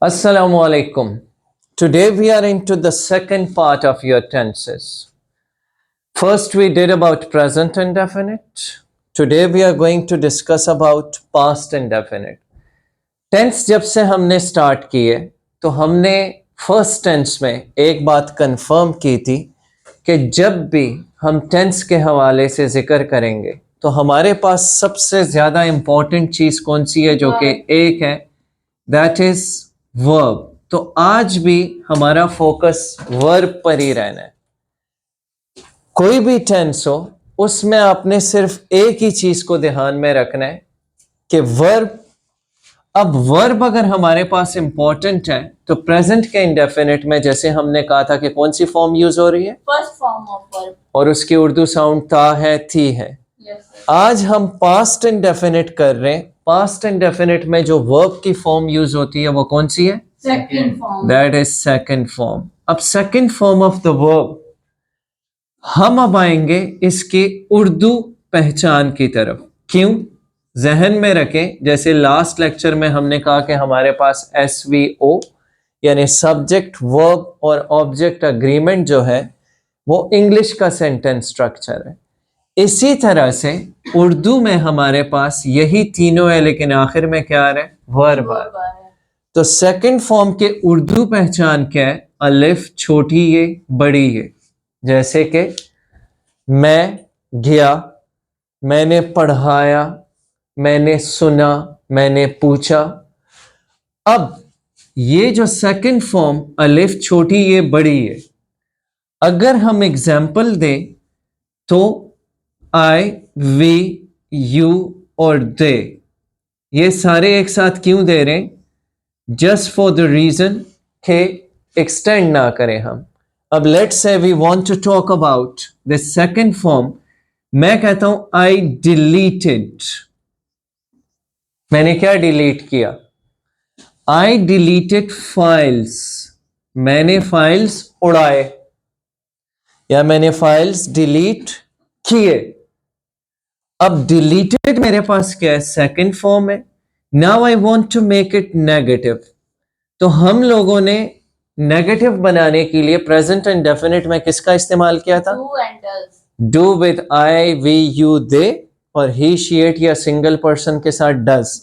Assalamu alaikum. Today we are into the second part of your tenses. First we did about present indefinite. Today we are going to discuss about past indefinite. Tense जब से हमने start किए तो हमने first tense में एक बात confirm की थी कि जब भी हम टेंस के हवाले से जिक्र करेंगे तो हमारे पास सबसे ज़्यादा इम्पॉर्टेंट चीज़ कौन सी है, जो कि एक है, दैट इज़ वर्ब। तो आज भी हमारा फोकस वर्ब पर ही रहना है। कोई भी टेंस हो उसमें आपने सिर्फ एक ही चीज़ को ध्यान में रखना है कि वर्ब। अब वर्ब अगर हमारे पास इंपॉर्टेंट है तो प्रेजेंट के इंडेफिनिट में जैसे हमने कहा था कि कौन सी फॉर्म यूज हो रही है, फर्स्ट फॉर्म ऑफ वर्ब, और उसकी उर्दू साउंड ता है, थी है। आज हम पास्ट इंडेफिनिट कर रहे हैं। पास्ट इंडेफिनिट में जो वर्ब की फॉर्म यूज होती है वो कौन सी है? Second form. That is second form. अब second form of the verb हम अब आएंगे इसकी उर्दू पहचान की तरफ। क्यों? जहन में रखें, जैसे लास्ट लेक्चर में हमने कहा कि हमारे पास SVO यानी सब्जेक्ट वर्ब और ऑब्जेक्ट अग्रीमेंट जो है वो इंग्लिश का सेंटेंस स्ट्रक्चर है। इसी तरह से उर्दू में हमारे पास यही तीनों है, लेकिन आखिर में क्या आ रहा है? वर्ब आ रहा है। तो सेकंड फॉर्म के उर्दू पहचान क्या है? अलिफ छोटी ये बड़ी ये। जैसे कि मैं गया, मैंने पढ़ाया, मैंने सुना, मैंने पूछा। अब ये जो सेकंड फॉर्म अलिफ छोटी ये बड़ी है, अगर हम एग्जाम्पल दें तो आई, वी, यू और दे, ये सारे एक साथ क्यों दे रहे हैं? जस्ट फॉर द रीजन के एक्सटेंड ना करें हम। अब let's say we want to talk about the second form. मैं कहता हूं आई डिलीटेड। मैंने क्या डिलीट किया? I deleted files. मैंने फाइल्स उड़ाए या मैंने फाइल्स डिलीट किए। अब डिलीटेड मेरे पास क्या है? सेकंड फॉर्म है। Now I want to make it negative. तो हम लोगों ने नेगेटिव बनाने के लिए प्रेजेंट इंडेफिनिट में किसका इस्तेमाल किया था? Do and does. Do with I, we, you, they, और ही, शी, इट या सिंगल पर्सन के साथ डज।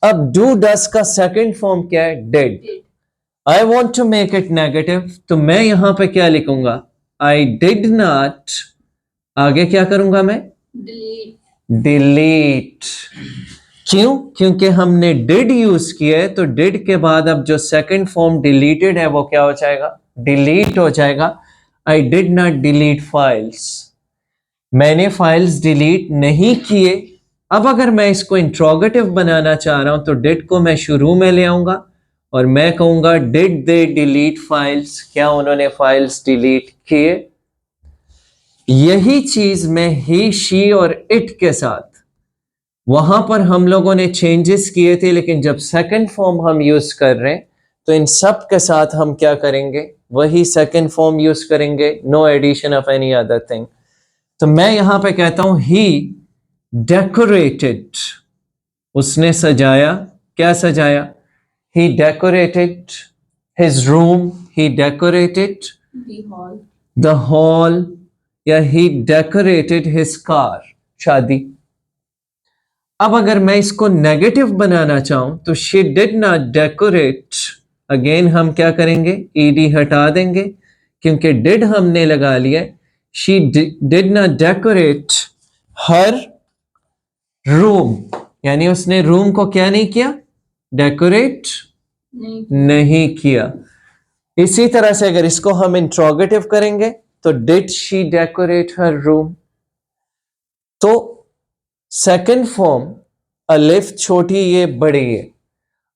अब डू डज का सेकंड फॉर्म क्या है? Did. I want to make it negative, तो मैं यहां पे क्या लिखूंगा? I did not. आगे क्या करूंगा मैं? डिलीट। डिलीट। क्यों? क्योंकि हमने डिड यूज किया है, तो डिड के बाद अब जो सेकंड फॉर्म डिलीटेड है वो क्या हो जाएगा? डिलीट हो जाएगा। आई डिड नॉट डिलीट फाइल्स। मैंने फाइल्स डिलीट नहीं किए। अब अगर मैं इसको इंट्रोगेटिव बनाना चाह रहा हूं तो डिड को मैं शुरू में ले आऊंगा और मैं कहूंगा डिड दे डिलीट फाइल्स। क्या उन्होंने फाइल्स डिलीट किए? यही चीज मैं ही, शी और इट के साथ वहां पर हम लोगों ने चेंजेस किए थे, लेकिन जब सेकंड फॉर्म हम यूज कर रहे हैं तो इन सब के साथ हम क्या करेंगे? वही सेकंड फॉर्म यूज करेंगे, no addition of any other thing. तो मैं यहां पे कहता हूं ही डेकोरेटेड। उसने सजाया। क्या सजाया? He decorated his room, he decorated the hall, या ही डेकोरेटेड हिज कार, शादी। अब अगर मैं इसको नेगेटिव बनाना चाहूं तो she did not decorate. Again हम क्या करेंगे? ईडी हटा देंगे क्योंकि डिड हमने लगा लिया। She did not decorate her room, यानी उसने रूम को क्या नहीं किया? डेकोरेट नहीं किया। इसी तरह से अगर इसको हम इंट्रोगेटिव करेंगे तो did she decorate her room. तो सेकंड फॉर्म अलिफ छोटी ये बड़ी है।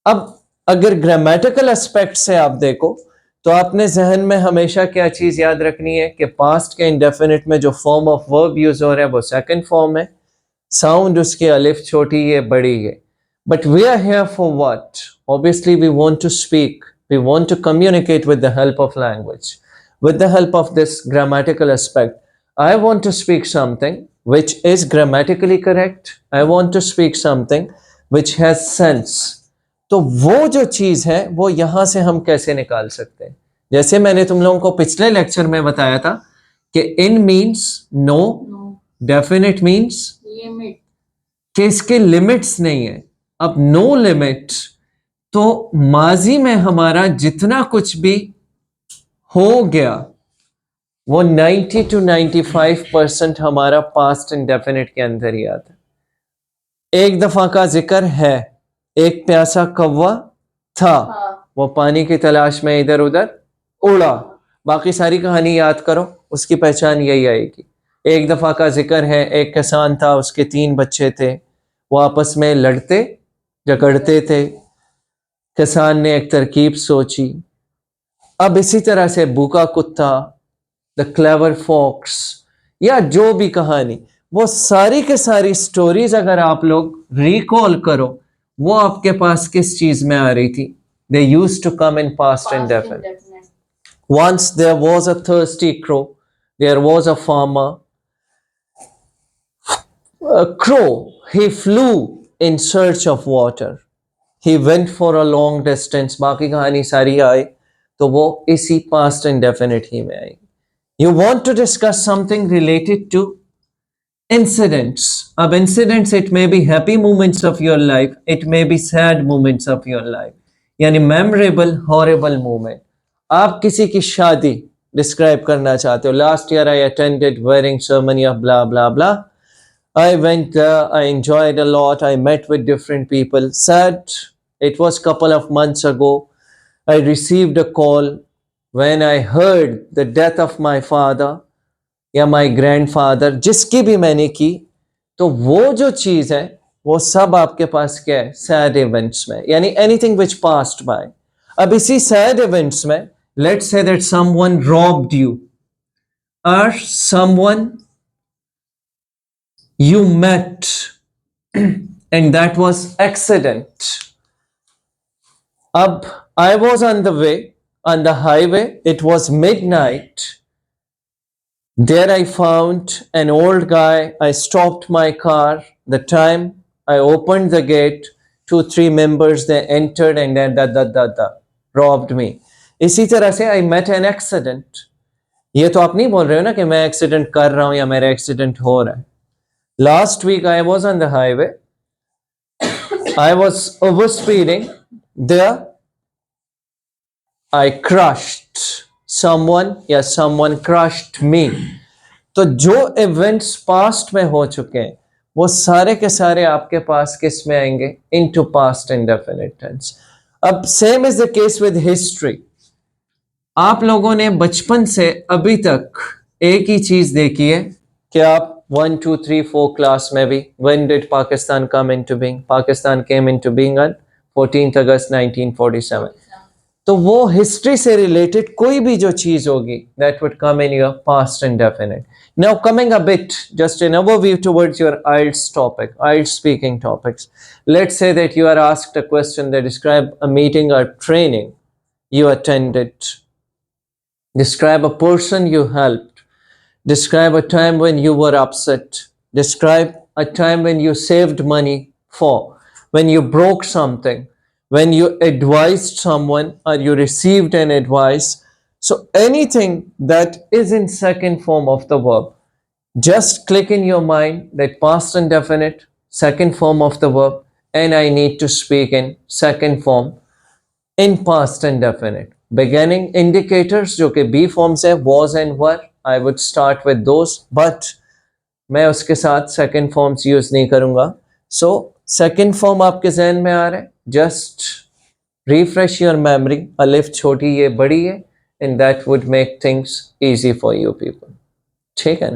अब अगर ग्रामेटिकल एस्पेक्ट से आप देखो तो आपने जहन में हमेशा क्या चीज याद रखनी है कि पास्ट के इंडेफिनिट में जो फॉर्म ऑफ वर्ब यूज हो रहा है वो सेकंड फॉर्म है। साउंड उसके अलिफ छोटी ये बड़ी है। But we are here for what? Obviously we want to speak, we want to communicate with the help of language, with the help of this grammatical aspect. I want to speak something which is grammatically correct. I want to speak something which has sense. तो वो जो चीज है वो यहां से हम कैसे निकाल सकते हैं? जैसे मैंने तुम लोगों को पिछले लेक्चर में बताया था कि in means no, No. Definite means Limit. कि इसके लिमिट्स नहीं है। अब नो लिमिट, तो माजी में हमारा जितना कुछ भी हो गया वो 90 to 95% हमारा पास्ट इंडेफिनिट के अंदर ही आता है। एक दफा का जिक्र है, एक प्यासा कौवा था, हाँ. वो पानी की तलाश में इधर उधर उड़ा। बाकी सारी कहानी याद करो, उसकी पहचान यही आएगी। एक दफा का जिक्र है, एक किसान था, उसके 3 बच्चे थे, वो आपस में लड़ते झगड़ते थे। किसान ने एक तरकीब सोची। अब इसी तरह से भूखा कुत्ता, द क्लेवर फॉक्स, या जो भी कहानी, वो सारी के सारी स्टोरीज अगर आप लोग रिकॉल करो, वो आपके पास किस चीज में आ रही थी? They used to come in past Past indefinite. indefinite. Once there was a thirsty crow, there was a farmer. A crow, he flew in search of water. He went for a long distance. बाकी कहानी सारी आए तो वो इसी past indefinite ही में आएगी। You want to discuss something related to incidents. अब incidents, it may be happy moments of your life, it may be sad moments of your life, यानी memorable, horrible moment. आप किसी की शादी डिस्क्राइब करना चाहते हो, last year I attended wedding ceremony of blah blah blah. I went there, I enjoyed a lot, I met with different people. Sad, it was couple of months ago. I received a call when I heard the death of my father या my grandfather, जिसकी भी मैंने की, तो वो जो चीज है वो सब आपके पास क्या है? सैड इवेंट्स में, यानी एनीथिंग विच पास्ट बाय। अब इसी सैड इवेंट्स में, let's say that someone robbed you और someone you met and that was accident. Ab I was on the way, on the highway, it was midnight. There I found an old guy. I stopped my car. The time I opened the gate, 2-3 members they entered and then robbed me. इसी तरह से I met an accident. ये तो आप नहीं बोल रहे हो ना कि मैं एक्सीडेंट कर रहा हूं या मेरा एक्सीडेंट हो रहा है। Last week I was on the highway. I was overspeeding. There I crushed someone या someone crushed me. तो जो events past में हो चुके हैं वो सारे के सारे आपके पास किस में आएंगे? Into past indefinite tense. अब same is the case with history. आप लोगों ने बचपन से अभी तक एक ही चीज देखी है कि आप 1, 2, 3, 4 क्लास में भी when did Pakistan come into being? Pakistan came into being on 14th August 1947. तो वो हिस्ट्री से रिलेटेड कोई भी जो चीज होगी that would come in your past indefinite. Now coming a bit just an overview towards your IELTS topic, IELTS speaking topics. Let's say that you are asked a question that describe a meeting or training you attended. Describe a person you helped. Describe a time when you were upset. Describe a time when you saved money for, when you broke something, when you advised someone or you received an advice. So anything that is in second form of the verb, just click in your mind that past indefinite, second form of the verb, and I need to speak in second form in past indefinite. Beginning indicators जो कि B forms है, was and were, I would start with those, but मैं उसके साथ second forms use नहीं करूँगा. So second form आपके ज़हन में आ रहा है, just refresh your memory. अलिफ छोटी ये बड़ी है, and that would make things easy for you people. ठीक है ना?